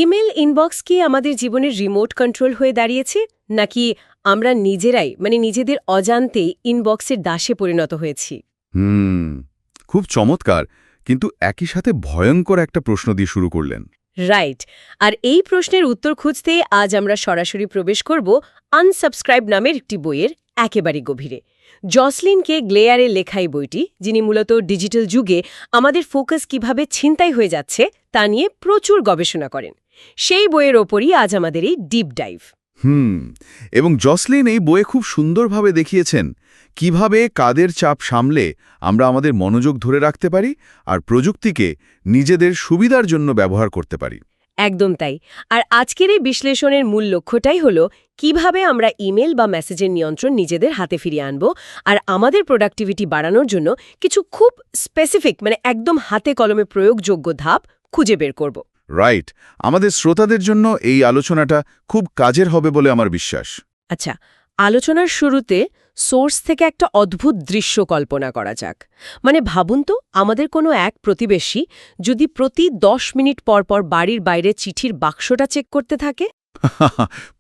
Email inbox কি আমাদের জীবনের রিমোট কন্ট্রোল হয়ে দাঁড়িয়েছে নাকি আমরা নিজেরাই নিজেদের অজান্তেই ইনবক্সের দাসে পরিণত হয়েছি? হুম খুব চমৎকার, কিন্তু একই সাথে ভয়ঙ্কর একটা প্রশ্ন দিয়ে শুরু করলেন। রাইট। আর এই প্রশ্নের উত্তর খুঁজতে আজ আমরা সরাসরি প্রবেশ করব আনসাবস্ক্রাইব নামের একটি বইয়ের একেবারে গভীরে। জসলিনকে গ্লেয়ারের লেখা এই বইটি, যিনি মূলত ডিজিটাল যুগে আমাদের ফোকাস কিভাবে ছিনতাই হয়ে যাচ্ছে তা নিয়ে প্রচুর গবেষণা করেন। সেই বইয়ের ওপরই আজ আমাদের এই ডিপ ডাইভ। এবং জসলিন এই বইয়ে খুব সুন্দরভাবে দেখিয়েছেন কিভাবে কাদের চাপ সামলে আমরা আমাদের মনোযোগ ধরে রাখতে পারি আর প্রযুক্তিকে নিজেদের সুবিধার জন্য ব্যবহার করতে পারি। একদম তাই। আর আজকের এই বিশ্লেষণের মূল লক্ষ্যটাই হলো কিভাবে আমরা ইমেল বা মেসেজের নিয়ন্ত্রণ নিজেদের হাতে ফিরিয়ে আনব আর আমাদের প্রোডাক্টিভিটি বাড়ানোর জন্য কিছু খুব স্পেসিফিক একদম হাতে কলমে প্রয়োগযোগ্য ধাপ খুঁজে বের করব। রাইট, আমাদের শ্রোতাদের জন্য এই আলোচনাটা খুব কাজের হবে বলে আমার বিশ্বাস। আচ্ছা, আলোচনার শুরুতে সোর্স থেকে একটা অদ্ভুত দৃশ্য কল্পনা করা যাক। ভাবুন তো, আমাদের কোনো এক প্রতিবেশী যদি প্রতি 10 মিনিট পর পর বাড়ির বাইরে চিঠির বাক্সটা চেক করতে থাকে।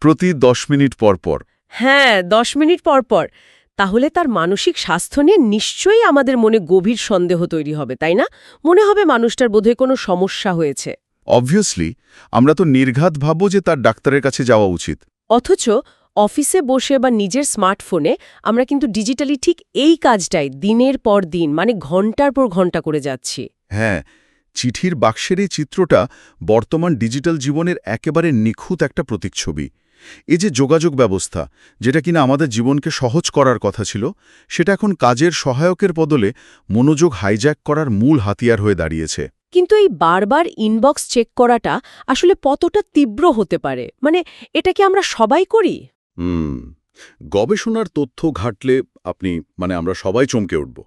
প্রতি 10 মিনিট পর পর? হ্যাঁ, 10 মিনিট পর পর। তাহলে তার মানসিক স্বাস্থ্য নিয়ে নিশ্চয়ই আমাদের মনে গভীর সন্দেহ তৈরি হবে, তাই না? মনে হবে মানুষটার বোধহয় কোনো সমস্যা হয়েছে। অবভিয়াসলি, আমরা তো নির্ঘাত ভাবব যে তার ডাক্তারের কাছে যাওয়া উচিত। অথচ অফিসে বসে বা নিজের স্মার্টফোনে আমরা কিন্তু ডিজিটালি ঠিক এই কাজটাই দিনের পর দিন, ঘন্টার পর ঘন্টা করে যাচ্ছি। হ্যাঁ, চিঠির বাক্সের এই চিত্রটা বর্তমান ডিজিটাল জীবনের একেবারে নিখুঁত একটা প্রতীকছবি। এই যে যোগাযোগ ব্যবস্থা, যেটা কিনা আমাদের জীবনকে সহজ করার কথা ছিল, সেটা এখন কাজের সহায়কের বদলে মনোযোগ হাইজ্যাক করার মূল হাতিয়ার হয়ে দাঁড়িয়েছে। কিন্তু এই বারবার ইনবক্স চেক করাটা আসলে কতটা তীব্র হতে পারে? এটা কি আমরা সবাই করি? গবেষণার তথ্য ঘাটলে আমরা সবাই চমকে উঠব।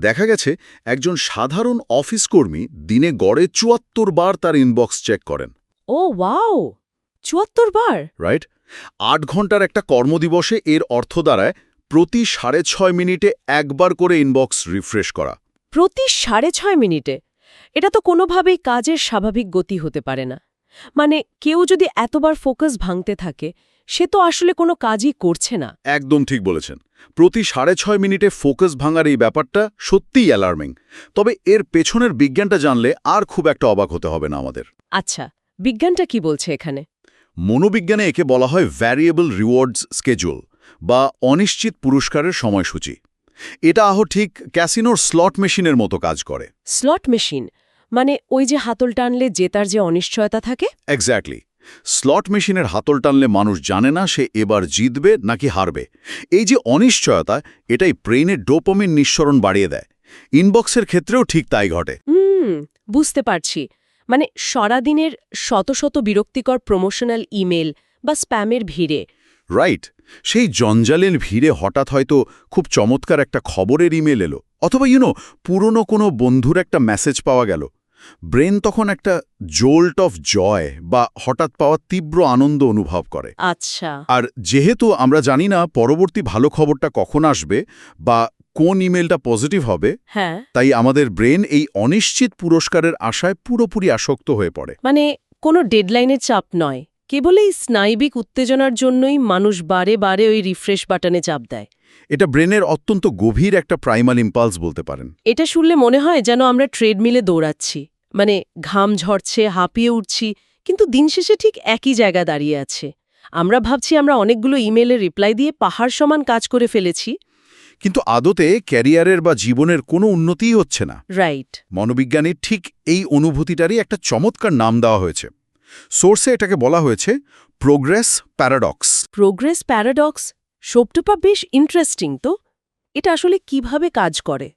দেখা গেছে একজন সাধারণ অফিস কর্মী দিনে গড়ে ৭৪ বার তার ইনবক্স চেক করেন। ও ওয়াও, ৭৪ বার! রাইট, ৮ ঘন্টার একটা কর্মদিবসে এর অর্থ দাঁড়ায় প্রতি ৬.৫ মিনিটে একবার করে ইনবক্স রিফ্রেশ করা। প্রতি ৬.৫ মিনিটে? এটা তো কোনোভাবেই কাজের স্বাভাবিক গতি হতে পারে না। কেউ যদি এতবার ফোকাস ভাঙতে থাকে, সে তো আসলে কোনো কাজই করছে না। একদম ঠিক বলেছেন। প্রতি ৬.৫ মিনিটে ফোকাস ভাঙার এই ব্যাপারটা সত্যিই অ্যালার্মিং। তবে এর পেছনের বিজ্ঞানটা জানলে আর খুব একটা অবাক হতে হবে না আমাদের। আচ্ছা, বিজ্ঞানটা কি বলছে এখানে? মনোবিজ্ঞানে একে বলা হয় ভ্যারিয়েবল রিওয়ার্ডস স্কেজুল বা অনিশ্চিত পুরস্কারের সময়সূচি। এটা ঠিক ক্যাসিনোর স্লট মেশিনের মতো কাজ করে। Slot machine? ওই যে হাতল টানলে জেতার যে অনিশ্চয়তা থাকে? এক্স্যাক্টলি। স্লট মেশিনের হাতল টানলে মানুষ জানে না সে এবার জিতবে নাকি হারবে। এই যে অনিশ্চয়তা, এটাই ব্রেইনে ডোপামিন নিঃসরণ বাড়িয়ে দেয়। ইনবক্সের ক্ষেত্রেও ঠিক তাই ঘটে। বুঝতে পারছি। সারাদিনের শত শত বিরক্তিকর প্রমোশনাল ইমেল বা স্প্যামের ভিড়ে। রাইট, সেই জঞ্জালের ভিড়ে হঠাৎ হয়তো খুব চমৎকার একটা খবরের ইমেল এলো, অথবা পুরনো কোনো বন্ধুর একটা মেসেজ পাওয়া গেল। ব্রেন তখন একটা জোল্ট অফ জয় বা হঠাৎ পাওয়া তীব্র আনন্দ অনুভব করে। আচ্ছা। আর যেহেতু আমরা জানি না পরবর্তী ভালো খবরটা কখন আসবে বা কোন ইমেলটা পজিটিভ হবে, হ্যাঁ, তাই আমাদের ব্রেন এই অনিশ্চিত পুরস্কারের আশায় পুরোপুরি আসক্ত হয়ে পড়ে। কোনো ডেডলাইনের চাপ নয়, কেবল এই স্নায়বিক উত্তেজনার জন্যই মানুষ বারে বারে ওই রিফ্রেশ বাটনে চাপ দেয়। এটা ব্রেনের অত্যন্ত গভীর একটা প্রাইমাল ইম্পালস বলতে পারেন। এটা শুনলে মনে হয় যেন আমরা ট্রেডমিলে দৌড়াচ্ছি, ঘাম ঝরছে, হাঁপিয়ে উঠছি, কিন্তু দিন শেষে ঠিক একই জায়গা দাঁড়িয়ে আছে। আমরা ভাবছি আমরা অনেকগুলো ইমেলের রিপ্লাই দিয়ে পাহাড় সমান কাজ করে ফেলেছি, কিন্তু আদতে ক্যারিয়ারের বা জীবনের কোনো উন্নতিই হচ্ছে না। রাইট। মনোবিজ্ঞানী ঠিক এই অনুভূতিটারই একটা চমৎকার নাম দেওয়া হয়েছে। সোর্সে এটাকে বলা হয়েছে প্রোগ্রেস প্যারাডক্স। Progress paradox? শব্দটা বেশ ইন্টারেস্টিং তো। এটা আসলে কিভাবে কাজ করে?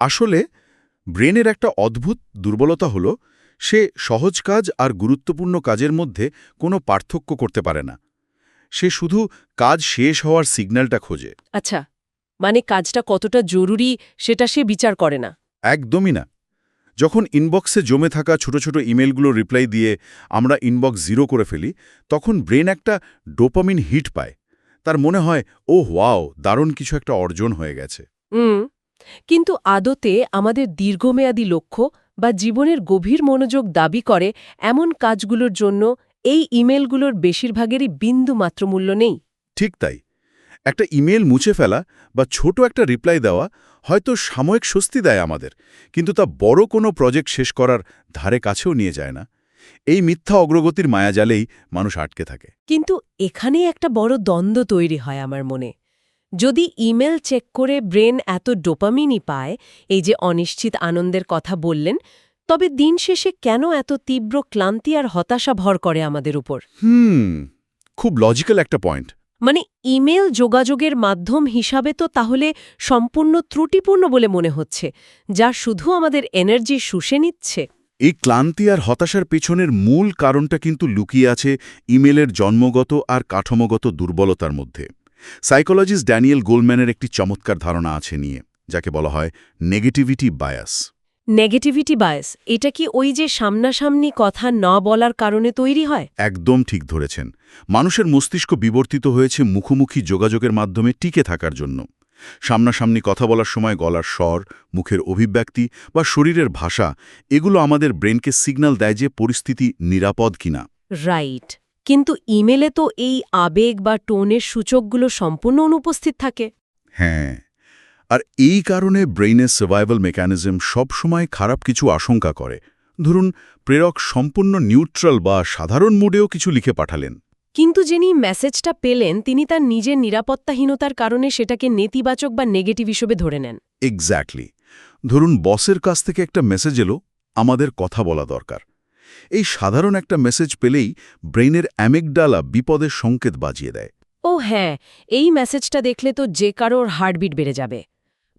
আসলে ব্রেনের একটা অদ্ভুত দুর্বলতা হলো সে সহজ কাজ আর গুরুত্বপূর্ণ কাজের মধ্যে কোনো পার্থক্য করতে পারে না। সে শুধু কাজ শেষ হওয়ার সিগন্যালটা খোঁজে। আচ্ছা, কাজটা কতটা জরুরি সেটা সে বিচার করে না? একদমই না। যখন ইনবক্সে জমে থাকা ছোট ছোট ইমেলগুলো রিপ্লাই দিয়ে আমরা ইনবক্স জিরো করে ফেলি, তখন ব্রেন একটা ডোপামিন হিট পায়। তার মনে হয়, ও ওয়াও, দারুণ কিছু একটা অর্জন হয়ে গেছে। কিন্তু আদতে আমাদের দীর্ঘমেয়াদী লক্ষ্য বা জীবনের গভীর মনোযোগ দাবি করে এমন কাজগুলোর জন্য এই ইমেলগুলোর বেশিরভাগেরই বিন্দুমাত্র মূল্য নেই। ঠিক তাই। একটা ইমেল মুছে ফেলা বা ছোট একটা রিপ্লাই দেওয়া হয়তো সাময়িক স্বস্তি দেয় আমাদের, কিন্তু তা বড় কোনো প্রজেক্ট শেষ করার ধারে কাছেও নিয়ে যায় না। এই মিথ্যা অগ্রগতির মায়াজালেই মানুষ আটকে থাকে। কিন্তু এখানেই একটা বড় দ্বন্দ্ব তৈরি হয় আমার মনে। যদি ইমেল চেক করে ব্রেন এত ডোপামিনই পায়, এই যে অনিশ্চিত আনন্দের কথা বললেন, তবে দিন শেষে কেন এত তীব্র ক্লান্তি আর হতাশা ভর করে আমাদের উপর? খুব লজিক্যাল একটা পয়েন্ট। মানে ইমেল যোগাযোগের মাধ্যম হিসাবে তো তাহলে সম্পূর্ণ ত্রুটিপূর্ণ বলে মনে হচ্ছে, যা শুধু আমাদের এনার্জি শুষে নিচ্ছে। এই ক্লান্তি আর হতাশার পেছনের মূল কারণটা কিন্তু লুকিয়ে আছে ইমেলের জন্মগত আর কাঠামোগত দুর্বলতার মধ্যে। সাইকোলজিস্ট ড্যানিয়েল গোলম্যানের একটি চমৎকার ধারণা আছে নিয়ে, যাকে বলা হয় নেগেটিভিটি বায়াস। নেগেটিভিটি বায়াস, এটা কি ওই যে সামনাসামনি কথা না বলার কারণে তৈরি হয়? একদম ঠিক ধরেছেন। মানুষের মস্তিষ্ক বিবর্তিত হয়েছে মুখোমুখি যোগাযোগের মাধ্যমে টিকে থাকার জন্য। সামনাসামনি কথা বলার সময় গলার স্বর, মুখের অভিব্যক্তি বা শরীরের ভাষা, এগুলো আমাদের ব্রেনকে সিগন্যাল দেয় যে পরিস্থিতি নিরাপদ কিনা। রাইট। কিন্তু ইমেলে তো এই আবেগ বা টোনের সূচকগুলো সম্পূর্ণ অনুপস্থিত থাকে। হ্যাঁ, আর এই কারণে ব্রেইনের সার্ভাইভাল মেকানিজম সবসময় খারাপ কিছু আশঙ্কা করে। ধরুন, প্রেরক সম্পূর্ণ নিউট্রাল বা সাধারণ মুডেও কিছু লিখে পাঠালেন, কিন্তু যিনি মেসেজটা পেলেন তিনি তার নিজের নিরাপত্তাহীনতার কারণে সেটাকে নেতিবাচক বা নেগেটিভ হিসেবে ধরে নেন। এক্স্যাক্টলি। ধরুন, বসের কাছ থেকে একটা মেসেজ এলো, আমাদের কথা বলা দরকার। এই সাধারণ একটা মেসেজ পেলেই ব্রেইনের অ্যামিগডালা বিপদের সংকেত বাজিয়ে দেয়। ও হ্যাঁ, এই মেসেজটা দেখলে তো যে কারোর হার্টবিট বেড়ে যাবে।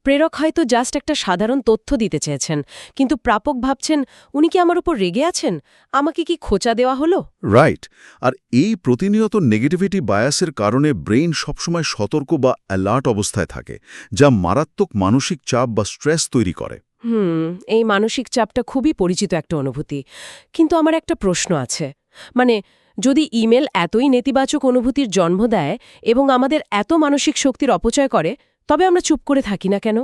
প্রেরক হয়তো জাস্ট একটা সাধারণ তথ্য দিতে চেয়েছেন, কিন্তু প্রাপক ভাবছেন উনি কি আমার উপর রেগে আছেন, আমাকে কি খোঁচা দেওয়া হলো? রাইট। আর এই প্রতিনিয়ত নেগেটিভিটি বায়াসের কারণে ব্রেইন সবসময় সতর্ক বা অ্যালার্ট অবস্থায় থাকে, যা মারাত্মক মানসিক চাপ বা স্ট্রেস তৈরি করে। এই মানসিক চাপটা খুবই পরিচিত একটা অনুভূতি। কিন্তু আমার একটা প্রশ্ন আছে, মানে যদি ইমেল এতই নেতিবাচক অনুভূতির জন্ম দেয় এবং আমাদের এত মানসিক শক্তির অপচয় করে, তবে আমরা চুপ করে থাকি না কেন?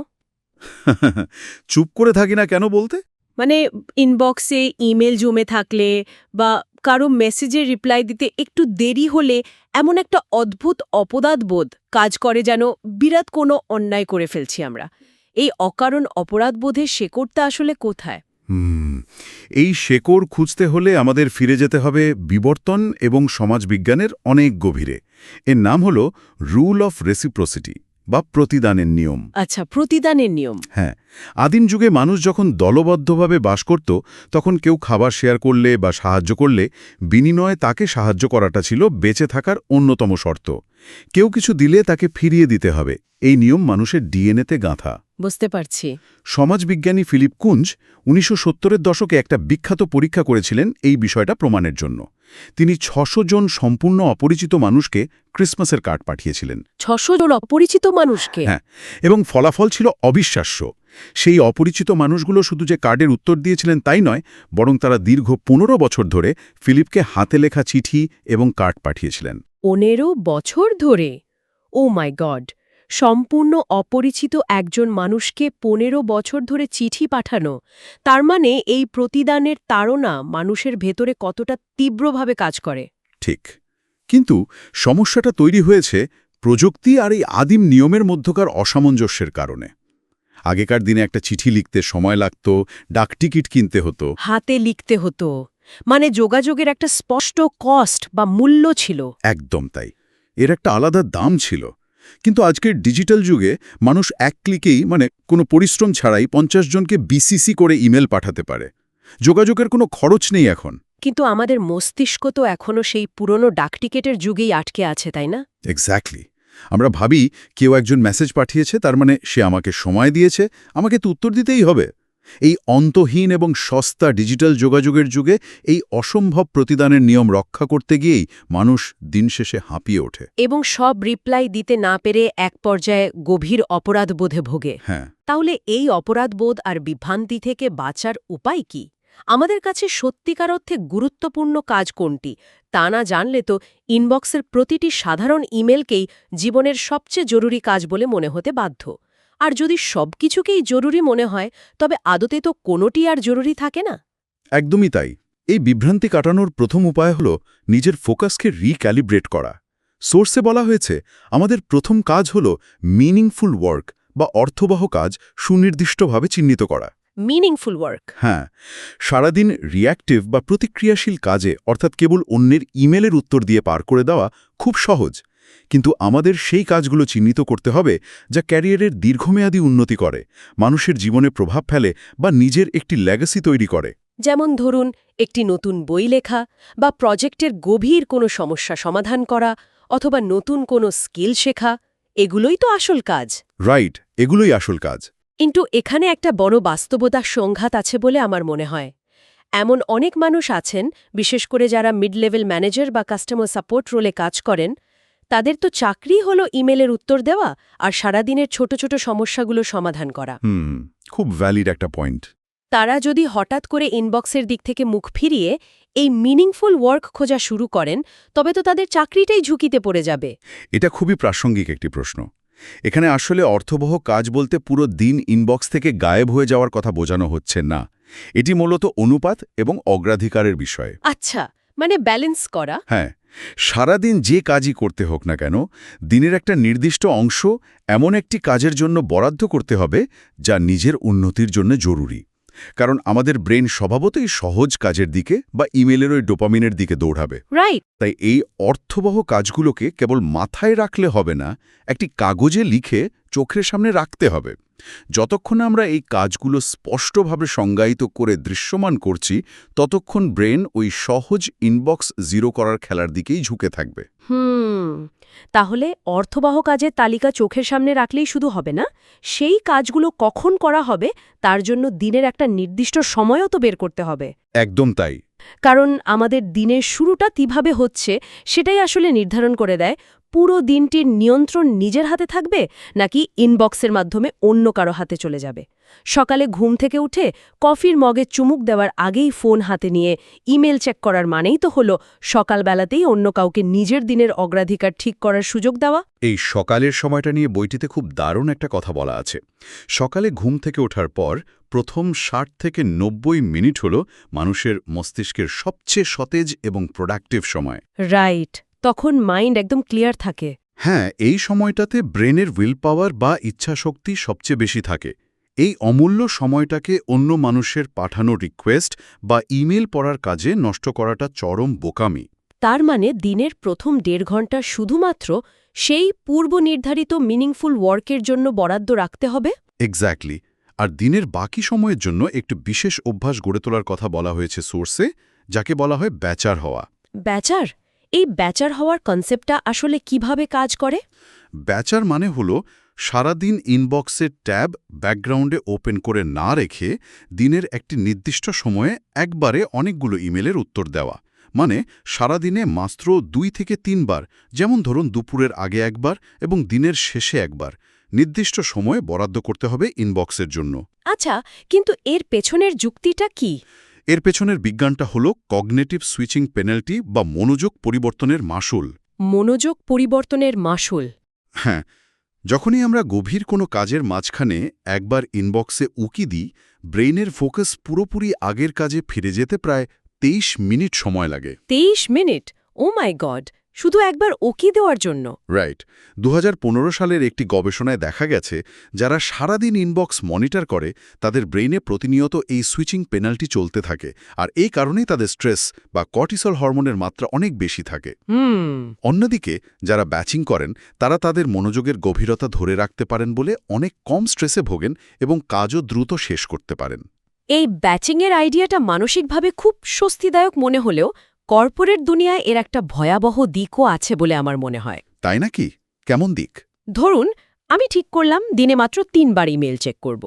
চুপ করে থাকি না কেন বলতে? মানে ইনবক্সে ইমেল জমে থাকলে বা কারো মেসেজের রিপ্লাই দিতে একটু দেরি হলে এমন একটা অদ্ভুত অপরাধবোধ কাজ করে, যেন বিরাট কোনো অন্যায় করে ফেলছি আমরা। এই অকারণ অপরাধবোধের শেকড়টা আসলে কোথায়? এই শেকড় খুঁজতে হলে আমাদের ফিরে যেতে হবে বিবর্তন এবং সমাজবিজ্ঞানের অনেক গভীরে। এর নাম হল রুল অফ রেসিপ্রোসিটি বা প্রতিদানের নিয়ম। আচ্ছা, প্রতিদানের নিয়ম। হ্যাঁ, আদিম যুগে মানুষ যখন দলবদ্ধভাবে বাস করত, তখন কেউ খাবার শেয়ার করলে বা সাহায্য করলে বিনিময়ে তাকে সাহায্য করাটা ছিল বেঁচে থাকার অন্যতম শর্ত। কেউ কিছু দিলে তাকে ফিরিয়ে দিতে হবে। এই নিয়ম মানুষের ডিএনএতে গাঁথা। বুঝতে পারছি। সমাজবিজ্ঞানী ফিলিপ কুঞ্জ 1970-এর দশকে একটা বিখ্যাত পরীক্ষা করেছিলেন এই বিষয়টা প্রমাণের জন্য। তিনি 600 জন সম্পূর্ণ অপরিচিত মানুষকে ক্রিসমাসের কার্ড পাঠিয়েছিলেন। 600 জন অপরিচিত মানুষকে? হ্যাঁ, এবং ফলাফল ছিল অবিশ্বাস্য। সেই অপরিচিত মানুষগুলো শুধু যে কার্ডের উত্তর দিয়েছিলেন তাই নয়, বরং তারা দীর্ঘ 15 বছর ধরে ফিলিপকে হাতে লেখা চিঠি এবং কার্ড পাঠিয়েছিলেন। 15 বছর ধরে? ও মাই গড! সম্পূর্ণ অপরিচিত একজন মানুষকে 15 বছর ধরে চিঠি পাঠানো, তার মানে এই প্রতিদানের তাড়না মানুষের ভেতরে কতটা তীব্রভাবে কাজ করে। ঠিক। কিন্তু সমস্যাটা তৈরি হয়েছে প্রযুক্তি আর এই আদিম নিয়মের মধ্যকার অসামঞ্জস্যের কারণে। আগেকার দিনে একটা চিঠি লিখতে সময় লাগত, ডাকটিকিট কিনতে হতো, হাতে লিখতে হতো, মানে যোগাযোগের একটা স্পষ্ট কস্ট বা মূল্য ছিল। একদম তাই। এর একটা আলাদা দাম ছিল। কিন্তু আজকের ডিজিটাল যুগে মানুষ এক ক্লিকেই, মানে কোনো পরিশ্রম ছাড়াই 50 জনকে বিসিসি করে ইমেল পাঠাতে পারে। যোগাযোগের কোনো খরচ নেই এখন। কিন্তু আমাদের মস্তিষ্ক তো এখনও সেই পুরনো ডাকটিকেটের যুগেই আটকে আছে, তাই না? এক্স্যাক্টলি। আমরা ভাবি কেউ একজন মেসেজ পাঠিয়েছে, তার মানে সে আমাকে সময় দিয়েছে, আমাকে তো উত্তর দিতেই হবে। এই অন্তহীন এবং সস্তা ডিজিটাল যোগাযোগের যুগে এই অসম্ভব প্রতিদানের নিয়ম রক্ষা করতে গিয়েই মানুষ দিন শেষে হাঁপিয়ে ওঠে এবং সব রিপ্লাই দিতে না পেরে এক পর্যায়ে গভীর অপরাধবোধে ভোগে। হ্যাঁ, তাহলে এই অপরাধবোধ আর বিভ্রান্তি থেকে বাঁচার উপায় কি? আমাদের কাছে সত্যিকার অর্থে গুরুত্বপূর্ণ কাজ কোনটি তা না জানলে তো ইনবক্সের প্রতিটি সাধারণ ইমেলকেই জীবনের সবচেয়ে জরুরি কাজ বলে মনে হতে বাধ্য। আর যদি সবকিছুকেই জরুরি মনে হয় তবে আদতে তো কোনোটি আর জরুরি থাকে না। একদমই তাই। এই বিভ্রান্তি কাটানোর প্রথম উপায় হল নিজের ফোকাসকে রিক্যালিব্রেট করা। সোর্সে বলা হয়েছে আমাদের প্রথম কাজ হল মিনিংফুল ওয়ার্ক বা অর্থবহ কাজ সুনির্দিষ্টভাবে চিহ্নিত করা। Meaningful work. হ্যাঁ, সারাদিন রিঅ্যাক্টিভ বা প্রতিক্রিয়াশীল কাজে অর্থাৎ কেবল অন্যের ইমেলের উত্তর দিয়ে পার করে দেওয়া খুব সহজ, কিন্তু আমাদের সেই কাজগুলো চিহ্নিত করতে হবে যা ক্যারিয়ারের দীর্ঘমেয়াদী উন্নতি করে, মানুষের জীবনে প্রভাব ফেলে বা নিজের একটি লেগাসি তৈরি করে। যেমন ধরুন একটি নতুন বই লেখা বা প্রজেক্টের গভীর কোনো সমস্যা সমাধান করা অথবা নতুন কোনো স্কিল শেখা, এগুলোই তো আসল কাজ। রাইট, এগুলোই আসল কাজ। কিন্তু এখানে একটা বড় বাস্তবতার সংঘাত আছে বলে আমার মনে হয়। এমন অনেক মানুষ আছেন, বিশেষ করে যারা মিড লেভেল ম্যানেজার বা কাস্টমার সাপোর্ট রোলে কাজ করেন, তাদের তো চাকরি হলো ইমেলের উত্তর দেওয়া আর সারাদিনের ছোট ছোট সমস্যাগুলো সমাধান করা। খুব ভ্যালিড একটা পয়েন্ট। তারা যদি হঠাৎ করে ইনবক্সের দিক থেকে মুখ ফিরিয়ে এই মিনিংফুল ওয়ার্ক খোঁজা শুরু করেন, তবে তো তাদের চাকরিটাই ঝুঁকিতে পড়ে যাবে। এটা খুবই প্রাসঙ্গিক একটি প্রশ্ন। এখানে আসলে অর্থবহ কাজ বলতে পুরো দিন ইনবক্স থেকে গায়েব হয়ে যাওয়ার কথা বোঝানো হচ্ছে না। এটি মূলত অনুপাত এবং অগ্রাধিকারের বিষয়। আচ্ছা, মানে ব্যালেন্স করা। হ্যাঁ, সারাদিন যে কাজই করতে হোক না কেন, দিনের একটা নির্দিষ্ট অংশ এমন একটি কাজের জন্য বরাদ্দ করতে হবে যা নিজের উন্নতির জন্য জরুরি। কারণ আমাদের ব্রেন স্বভাবতই সহজ কাজের দিকে বা ইমেলের ওই ডোপামিনের দিকে দৌড়াবে। রাইট। তাই এই অর্থবহ কাজগুলোকে কেবল মাথায় রাখলে হবে না, একটি কাগজে লিখে চোখের সামনে রাখতে হবে। যতক্ষণ আমরা এই কাজগুলো স্পষ্টভাবে সংজ্ঞায়িত করে দৃশ্যমান করছি, ততক্ষণ ব্রেন ওই সহজ ইনবক্স জিরো করার খেলার দিকেই ঝুঁকে থাকবে। তাহলে অর্থবহ কাজের তালিকা চোখের সামনে রাখলেই শুধু হবে না, সেই কাজগুলো কখন করা হবে তার জন্য দিনের একটা নির্দিষ্ট সময়ও তো বের করতে হবে। একদম তাই। কারণ আমাদের দিনের শুরুটা কিভাবে হচ্ছে সেটাই আসলে নির্ধারণ করে দেয় পুরো দিনটির নিয়ন্ত্রণ নিজের হাতে থাকবে নাকি ইনবক্সের মাধ্যমে অন্য কারো হাতে চলে যাবে। সকালে ঘুম থেকে উঠে কফির মগে চুমুক দেওয়ার আগেই ফোন হাতে নিয়ে ইমেল চেক করার মানেই তো হলো সকালবেলাতেই অন্য কাউকে নিজের দিনের অগ্রাধিকার ঠিক করার সুযোগ দেওয়া। এই সকালের সময়টা নিয়ে বইটিতে খুব দারুণ একটা কথা বলা আছে। সকালে ঘুম থেকে ওঠার পর প্রথম ৬০ থেকে ৯০ মিনিট হল মানুষের মস্তিষ্কের সবচেয়ে সতেজ এবং প্রোডাক্টিভ সময়। রাইট, তখন মাইন্ড একদম ক্লিয়ার থাকে। হ্যাঁ, এই সময়টাতে ব্রেনের উইল পাওয়ার বা ইচ্ছাশক্তি সবচেয়ে বেশি থাকে। এই অমূল্য সময়টাকে অন্য মানুষের পাঠানো রিকোয়েস্ট বা ইমেল পড়ার কাজে নষ্ট করাটা চরম বোকামি। তার মানে দিনের প্রথম ১.৫ ঘন্টা শুধুমাত্র সেই পূর্ব নির্ধারিত মিনিংফুল ওয়ার্কের জন্য বরাদ্দ রাখতে হবে। এক্স্যাক্টলি। আর দিনের বাকি সময়ের জন্য একটু বিশেষ অভ্যাস গড়ে তোলার কথা বলা হয়েছে সোর্সে, যাকে বলা হয় ব্যাচার হওয়া। ব্যাচার? এই ব্যাচার হওয়ার কনসেপ্টটা আসলে কিভাবে কাজ করে? ব্যাচার মানে হলো সারাদিন ইনবক্সের ট্যাব ব্যাকগ্রাউন্ডে ওপেন করে না রেখে দিনের একটি নির্দিষ্ট সময়ে একবারে অনেকগুলো ইমেলের উত্তর দেওয়া। মানে সারাদিনে মাত্র ২ থেকে ৩ বার, যেমন ধরুন দুপুরের আগে একবার এবং দিনের শেষে একবার, নির্দিষ্ট সময়ে বরাদ্দ করতে হবে ইনবক্সের জন্য। আচ্ছা, কিন্তু এর পেছনের যুক্তিটা কি? এর পেছনের বিজ্ঞানটা হলো কগনেটিভ সুইচিং পেনাল্টি বা মনোযোগ পরিবর্তনের মাশুল। মনোযোগ পরিবর্তনের মাশুল? হ্যাঁ, যখনই আমরা গভীর কোনো কাজের মাঝখানে একবার ইনবক্সে উকি দিই, ব্রেইনের ফোকাস পুরোপুরি আগের কাজে ফিরে যেতে প্রায় ২৩ মিনিট সময় লাগে। ২৩ মিনিট? ও মাই গড! শুধু একবার ওকি দেওয়ার জন্য? রাইট। ২০১৫ সালের একটি গবেষণায় দেখা গেছে, যারা সারাদিন ইনবক্স মনিটর করে তাদের ব্রেইনে প্রতিনিয়ত এই সুইচিং পেনাল্টি চলতে থাকে, আর এই কারণেই তাদের স্ট্রেস বা কর্টিসল হরমোনের মাত্রা অনেক বেশি থাকে। অন্যদিকে যারা ব্যাচিং করেন তারা তাদের মনোযোগের গভীরতা ধরে রাখতে পারেন বলে অনেক কম স্ট্রেসে ভোগেন এবং কাজও দ্রুত শেষ করতে পারেন। এই ব্যাচিংয়ের আইডিয়াটা মানসিকভাবে খুব স্বস্তিদায়ক মনে হলেও কর্পোরেট দুনিয়ায় এর একটা ভয়াবহ দিকও আছে বলে আমার মনে হয়। তাই নাকি? কেমন দিক? ধরুন, আমি ঠিক করলাম দিনে মাত্র ৩ বার ইমেল চেক করব।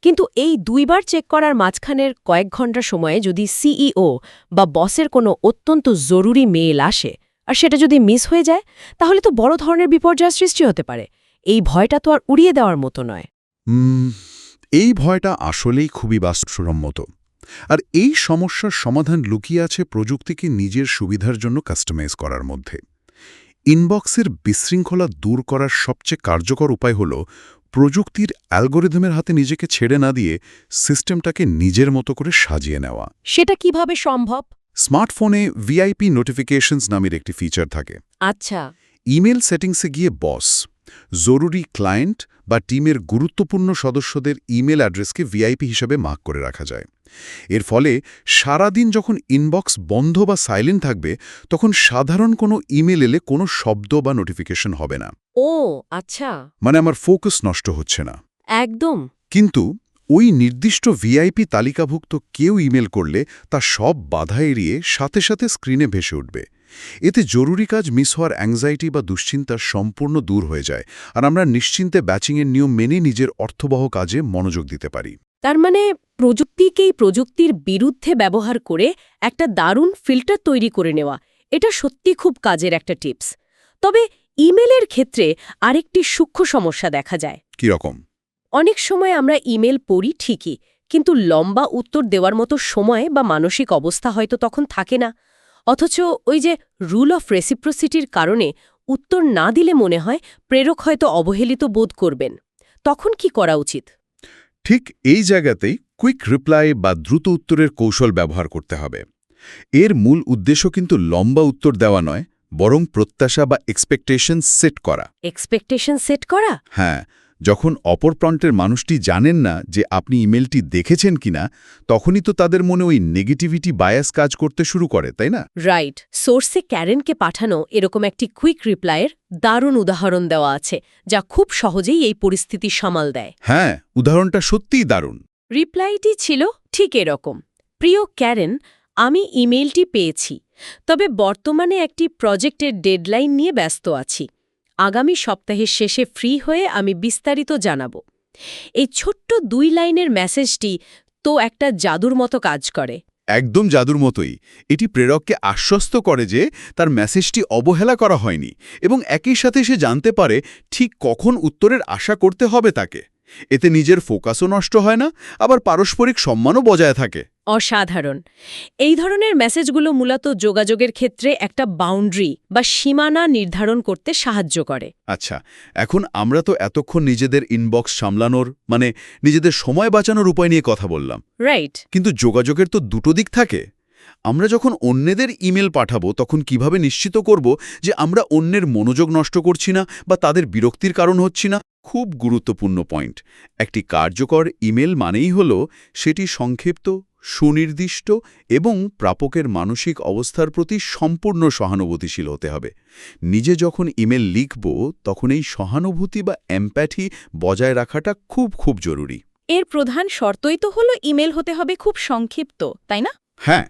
কিন্তু এই ২ বার চেক করার মাঝখানের কয়েক ঘন্টা সময়ে যদি সিইও বা বসের কোনো অত্যন্ত জরুরি মেইল আসে আর সেটা যদি মিস হয়ে যায়, তাহলে তো বড় ধরনের বিপর্যয়ের সৃষ্টি হতে পারে। এই ভয়টা তো আর উড়িয়ে দেওয়ার মতো নয়। এই ভয়টা আসলেই খুবই বাস্তবসম্মত। আর এই সমস্যার সমাধান লুকিয়ে আছে প্রযুক্তিকে নিজের সুবিধার জন্য কাস্টমাইজ করার মধ্যে। ইনবক্সের বিশৃঙ্খলা দূর করার সবচেয়ে কার্যকর উপায় হল প্রযুক্তির অ্যালগোরিদমের হাতে নিজেকে ছেড়ে না দিয়ে সিস্টেমটাকে নিজের মতো করে সাজিয়ে নেওয়া। সেটা কিভাবে সম্ভব? স্মার্টফোনে ভিআইপি নোটিফিকেশনস নামের একটি ফিচার থাকে। আচ্ছা। ইমেল সেটিংসে গিয়ে বস, জরুরি ক্লায়েন্ট বা টিমের গুরুত্বপূর্ণ সদস্যদের ইমেল অ্যাড্রেসকে ভিআইপি হিসেবে মার্ক করে রাখা যায়। এর ফলে সারাদিন যখন ইনবক্স বন্ধ বা সাইলেন্ট থাকবে, তখন সাধারণ কোনো ইমেল এলে কোনো শব্দ বা নোটিফিকেশন হবে না। ও আচ্ছা। মানে আমার ফোকাস নষ্ট হচ্ছে না। একদম। কিন্তু ওই নির্দিষ্ট ভিআইপি তালিকাভুক্ত কেউ ইমেল করলে তা সব বাধা এড়িয়ে সাথে সাথে স্ক্রিনে ভেসে উঠবে। এতে জরুরি কাজ মিস হওয়ার অ্যাংজাইটি বা দুশ্চিন্তা সম্পূর্ণ দূর হয়ে যায়, আর আমরা নিশ্চিন্তে ব্যাচিংয়ের নিয়ম মেনে নিজের অর্থবহ কাজে মনোযোগ দিতে পারি। তার মানে প্রযুক্তিকেই প্রযুক্তির বিরুদ্ধে ব্যবহার করে একটা দারুণ ফিল্টার তৈরি করে নেওয়া, এটা সত্যি খুব কাজের একটা টিপস। তবে ইমেলের ক্ষেত্রে আরেকটি সূক্ষ্ম সমস্যা দেখা যায়। কি রকম? অনেক সময় আমরা ইমেল পড়ি ঠিকই, কিন্তু লম্বা উত্তর দেওয়ার মতো সময় বা মানসিক অবস্থা হয়তো তখন থাকে না। অথচ ওই যে রুল অফ রেসিপ্রোসিটির কারণে উত্তর না দিলে মনে হয় প্রেরক হয়তো অবহেলিত বোধ করবেন। তখন কি করা উচিত? ঠিক এই জায়গাতেই কুইক রিপ্লাই বা দ্রুত উত্তরের কৌশল ব্যবহার করতে হবে। এর মূল উদ্দেশ্য কিন্তু লম্বা উত্তর দেওয়া নয়, বরং প্রত্যাশা বা এক্সপেকটেশন সেট করা। এক্সপেকটেশন সেট করা? হ্যাঁ, যখন অপর প্রান্তের মানুষটি জানেন না যে আপনি ইমেলটি দেখেছেন কিনা, তখনই তো তাদের মনে ওই নেগেটিভিটি বায়াস কাজ করতে শুরু করে, তাই না? রাইট। সোর্সে ক্যারেনকে পাঠানো এরকম একটি কুইক রিপ্লাইয়ের দারুণ উদাহরণ দেওয়া আছে, যা খুব সহজেই এই পরিস্থিতি সামাল দেয়। হ্যাঁ, উদাহরণটা সত্যিই দারুণ। রিপ্লাইটি ছিল ঠিক এরকম: প্রিয় ক্যারেন, আমি ইমেইলটি পেয়েছি, তবে বর্তমানে একটি প্রজেক্টের ডেডলাইন নিয়ে ব্যস্ত আছি। আগামী সপ্তাহের শেষে ফ্রি হয়ে আমি বিস্তারিত জানাব। এই ছোট্ট 2 লাইনের মেসেজটি তো একটা জাদুর মতো কাজ করে। একদম জাদুর মতোই। এটি প্রেরককে আশ্বস্ত করে যে তার মেসেজটি অবহেলা করা হয়নি, এবং একই সাথে সে জানতে পারে ঠিক কখন উত্তরের আশা করতে হবে তাকে। এতে নিজের ফোকাসও নষ্ট হয় না, আবার পারস্পরিক সম্মানও বজায় থাকে। অসাধারণ। এই ধরনের মেসেজগুলো মূলত যোগাযোগের ক্ষেত্রে একটা বাউন্ডারি বা সীমানা নির্ধারণ করতে সাহায্য করে। আচ্ছা, এখন আমরা তো এতক্ষণ নিজেদের ইনবক্স সামলানোর, মানে নিজেদের সময় বাঁচানোর উপায় নিয়ে কথা বললাম। রাইট। কিন্তু যোগাযোগের তো দুটো দিক থাকে। আমরা যখন অন্যদের ইমেল পাঠাবো, তখন কিভাবে নিশ্চিত করব যে আমরা অন্যের মনোযোগ নষ্ট করছি না বা তাদের বিরক্তির কারণ হচ্ছি না? খুব গুরুত্বপূর্ণ পয়েন্ট। একটি কার্যকর ইমেল মানেই হলো সেটি সংক্ষিপ্ত, সুনির্দিষ্ট এবং প্রাপকের মানসিক অবস্থার প্রতি সম্পূর্ণ সহানুভূতিশীল হতে হবে। নিজে যখন ইমেল লিখব, তখন এই সহানুভূতি বা এমপ্যাথি বজায় রাখাটা খুব খুব জরুরি। এর প্রধান শর্তই তো হলো ইমেল হতে হবে খুব সংক্ষিপ্ত, তাই না? হ্যাঁ,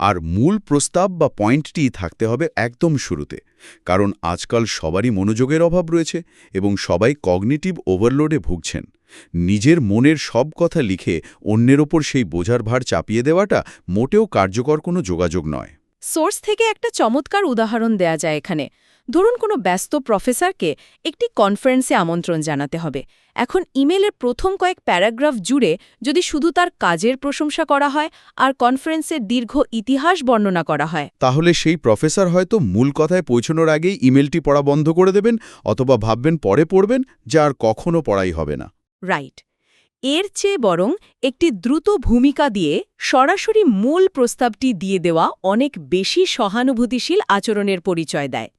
আর মূল প্রস্তাব বা পয়েন্টটি থাকতে হবে একদম শুরুতে, কারণ আজকাল সবারই মনোযোগের অভাব রয়েছে এবং সবাই কগনিটিভ ওভারলোডে ভুগছেন। নিজের মনের সব কথা লিখে অন্যের ওপর সেই বোঝার ভার চাপিয়ে দেওয়াটা মোটেও কার্যকর কোনো যোগাযোগ নয়। সোর্স থেকে একটা চমৎকার উদাহরণ দেয়া যায় এখানে। ধরুন কোনো ব্যস্ত প্রফেসরকে একটি কনফারেন্সে আমন্ত্রণ জানাতে হবে। এখন ইমেলের প্রথম কয়েক প্যারাগ্রাফ জুড়ে যদি শুধু তার কাজের প্রশংসা করা হয় আর কনফারেন্সের দীর্ঘ ইতিহাস বর্ণনা করা হয়, তাহলে সেই প্রফেসর হয়তো মূল কথায় পৌঁছানোর আগেই ইমেলটি পড়া বন্ধ করে দেবেন, অথবা ভাববেন পরে পড়বেন, যা আর কখনো পড়াই হবে না। রাইট। এর চেয়ে বরং একটি দ্রুত ভূমিকা দিয়ে সরাসরি মূল প্রস্তাবটি দিয়ে দেওয়া অনেক বেশি সহানুভূতিশীল আচরণের পরিচয় দেয়।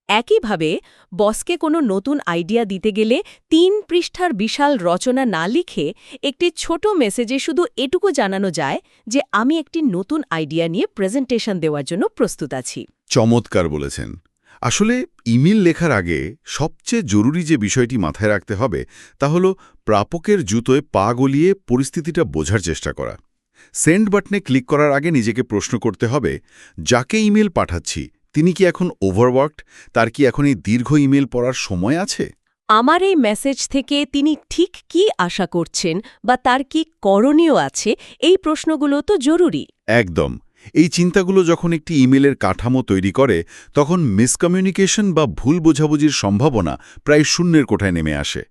একইভাবে বসকে কোনো নতুন আইডিয়া দিতে গেলে 3 পৃষ্ঠার বিশাল রচনা না লিখে একটি ছোট মেসেজে শুধু এটুকু জানানো যায় যে আমি একটি নতুন আইডিয়া নিয়ে প্রেজেন্টেশন দেওয়ার জন্য প্রস্তুত আছি। চমৎকার বলেছেন। আসলে ইমেল লেখার আগে সবচেয়ে জরুরি যে বিষয়টি মাথায় রাখতে হবে, তা হলো প্রাপকের জুতোয় পা গলিয়ে পরিস্থিতিটা বোঝার চেষ্টা করা। সেন্ড বাটনে ক্লিক করার আগে নিজেকে প্রশ্ন করতে হবে, যাকে ইমেল পাঠাচ্ছি তিনি কি এখন ওভারওয়ার্কড? তার কি এখন এই দীর্ঘ ইমেল পড়ার সময় আছে? আমার এই মেসেজ থেকে তিনি ঠিক কি আশা করছেন বা তার কি করণীয় আছে, এই প্রশ্নগুলো তো জরুরি। একদম। এই চিন্তাগুলো যখন একটি ইমেলের কাঠামো তৈরি করে, তখন মিসকমিউনিকেশন বা ভুল বোঝাবুঝির সম্ভাবনা প্রায় শূন্যের কোঠায় নেমে আসে।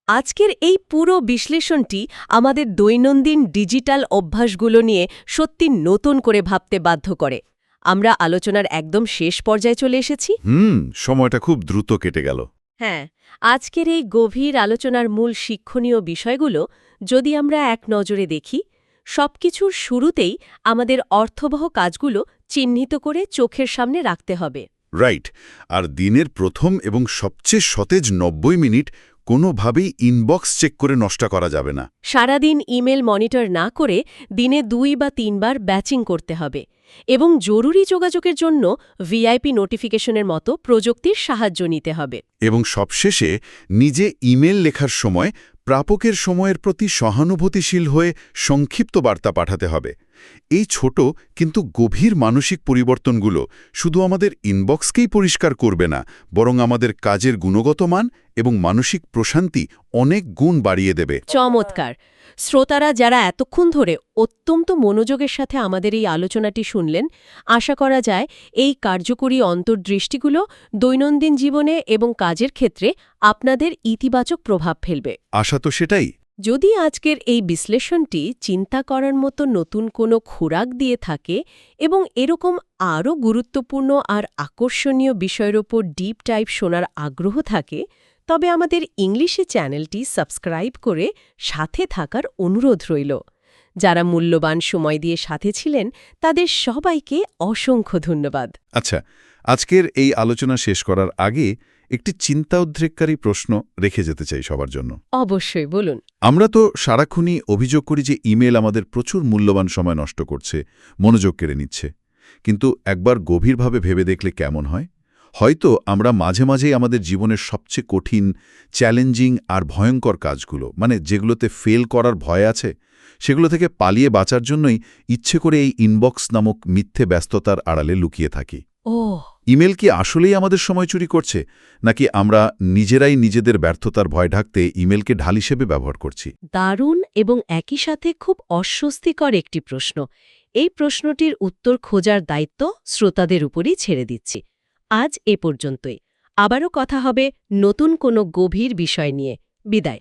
আজকের এই পুরো বিশ্লেষণটি আমাদের দৈনন্দিন ডিজিটাল অভ্যাসগুলো নিয়ে সত্যি নতুন করে ভাবতে বাধ্য করে। আমরা আলোচনার একদম শেষ পর্যায়ে চলে এসেছি। সময়টা খুব দ্রুত কেটে গেল। হ্যাঁ, আজকের এই গভীর আলোচনার মূল শিক্ষণীয় বিষয়গুলো যদি আমরা এক নজরে দেখি, সবকিছুর শুরুতেই আমাদের অর্থবহ কাজগুলো চিহ্নিত করে চোখের সামনে রাখতে হবে। রাইট। আর দিনের প্রথম এবং সবচেয়ে সতেজ 90 মিনিট কোনোভাবেই ইনবক্স চেক করে নষ্ট করা যাবে না। সারাদিন ইমেল মনিটর না করে দিনে 2 বা 3 বার ব্যাচিং করতে হবে এবং জরুরি যোগাযোগের জন্য ভিআইপি নোটিফিকেশনের মতো প্রযুক্তির সাহায্য নিতে হবে। এবং সবশেষে নিজে ইমেল লেখার সময় প্রাপকের সময়ের প্রতি সহানুভূতিশীল হয়ে সংক্ষিপ্ত বার্তা পাঠাতে হবে। এই ছোট কিন্তু গভীর মানসিক পরিবর্তনগুলো শুধু আমাদের ইনবক্সকেই পরিষ্কার করবে না, বরং আমাদের কাজের গুণগত মান এবং মানসিক প্রশান্তি অনেক গুণ বাড়িয়ে দেবে। চমৎকার! শ্রোতারা যারা এতক্ষণ ধরে অত্যন্ত মনোযোগের সাথে আমাদের এই আলোচনাটি শুনলেন, আশা করা যায় এই কার্যকরী অন্তর্দৃষ্টিগুলো দৈনন্দিন জীবনে এবং কাজের ক্ষেত্রে আপনাদের ইতিবাচক প্রভাব ফেলবে। আশা তো সেটাই। যদি আজকের এই বিশ্লেষণটি চিন্তা করার মতো নতুন কোনো খোরাক দিয়ে থাকে এবং এরকম আরও গুরুত্বপূর্ণ আর আকর্ষণীয় বিষয়ের ওপর ডিপ ডাইভ শোনার আগ্রহ থাকে, তবে আমাদের ইংলিশে চ্যানেলটি সাবস্ক্রাইব করে সাথে থাকার অনুরোধ রইল। যারা মূল্যবান সময় দিয়ে সাথে ছিলেন তাদের সবাইকে অসংখ্য ধন্যবাদ। আচ্ছা, আজকের এই আলোচনা শেষ করার আগে একটি চিন্তা উদ্রেককারী প্রশ্ন রেখে যেতে চাই সবার জন্য। অবশ্যই বলুন। আমরা তো সারাক্ষণই অভিযোগ করি যে ইমেল আমাদের প্রচুর মূল্যবান সময় নষ্ট করছে, মনোযোগ কেড়ে নিচ্ছে। কিন্তু একবার গভীরভাবে ভেবে দেখলে কেমন হয়? হয়তো আমরা মাঝে মাঝেই আমাদের জীবনের সবচেয়ে কঠিন, চ্যালেঞ্জিং আর ভয়ঙ্কর কাজগুলো, মানে যেগুলোতে ফেল করার ভয় আছে, সেগুলো থেকে পালিয়ে বাঁচার জন্যই ইচ্ছে করে এই ইনবক্স নামক মিথ্যে ব্যস্ততার আড়ালে লুকিয়ে থাকি। ওহ, ইমেল কি আসলেই আমাদের সময় চুরি করছে, নাকি আমরা নিজেরাই নিজেদের ব্যর্থতার ভয় ঢাকতে ইমেলকে ঢাল হিসেবে ব্যবহার করছি? দারুণ এবং একই সাথে খুব অস্বস্তিকর একটি প্রশ্ন। এই প্রশ্নটির উত্তর খোঁজার দায়িত্ব শ্রোতাদের উপরই ছেড়ে দিচ্ছি। আজ এ পর্যন্তই। আবারও কথা হবে নতুন কোনো গভীর বিষয় নিয়ে। বিদায়।